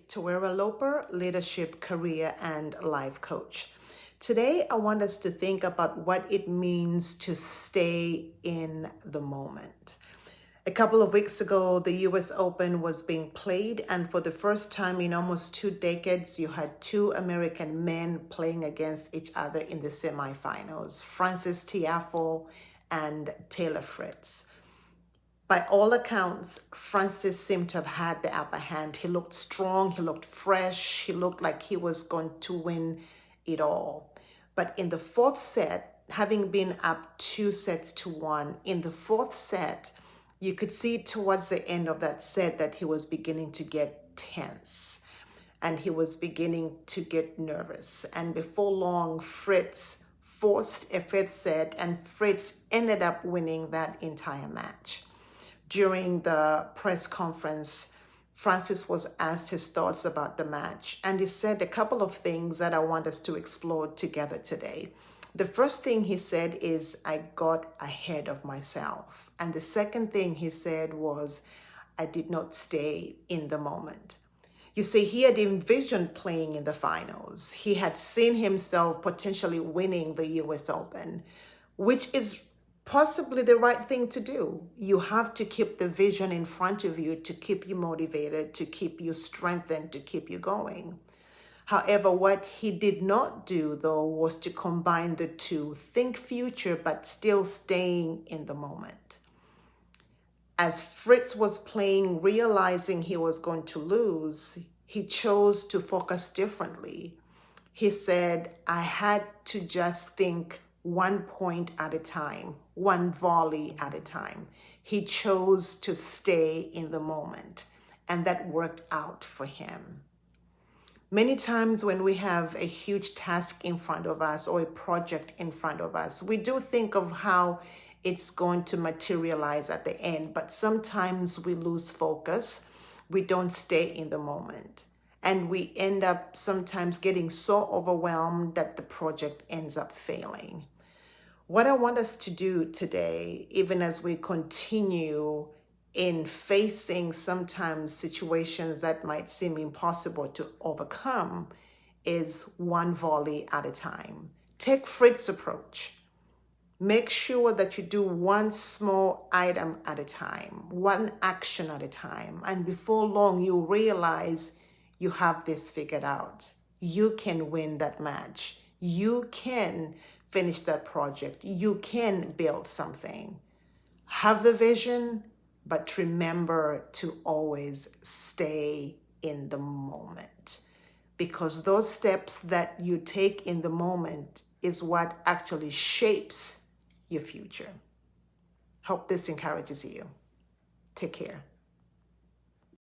Tawera Loper, leadership, career, and life coach. Today, I want us to think about what it means to stay in the moment. A couple of weeks ago, the US Open was being played, and for the first time in almost 2 decades, you had two American men playing against each other in the semifinals, Francis Tiafoe and Taylor Fritz. By all accounts, Francis seemed to have had the upper hand. He looked strong, he looked fresh, he looked like he was going to win it all. But in the fourth set, having been up 2-1, in the fourth set, you could see towards the end of that set that he was beginning to get tense and he was beginning to get nervous. And before long, Fritz forced a fifth set and Fritz ended up winning that entire match. During the press conference, Francis was asked his thoughts about the match, and he said a couple of things that I want us to explore together today. The first thing he said is, I got ahead of myself. And the second thing he said was, I did not stay in the moment. You see, he had envisioned playing in the finals. He had seen himself potentially winning the US Open, which is possibly the right thing to do. You have to keep the vision in front of you to keep you motivated, to keep you strengthened, to keep you going. However, what he did not do, though, was to combine the two, think future, but still staying in the moment. As Fritz was playing, realizing he was going to lose, he chose to focus differently. He said, I had to just think 1 point at a time, 1 volley at a time. He chose to stay in the moment, and that worked out for him. Many times when we have a huge task in front of us or a project in front of us, we do think of how it's going to materialize at the end, but sometimes we lose focus. We don't stay in the moment. And we end up sometimes getting so overwhelmed that the project ends up failing. What I want us to do today, even as we continue in facing sometimes situations that might seem impossible to overcome, is 1 volley at a time. Take Fritz's approach. Make sure that you do 1 small item at a time, 1 action at a time. And before long, you realize you have this figured out. You can win that match. You can finish that project. You can build something. Have the vision, but remember to always stay in the moment, because those steps that you take in the moment is what actually shapes your future. Hope this encourages you. Take care.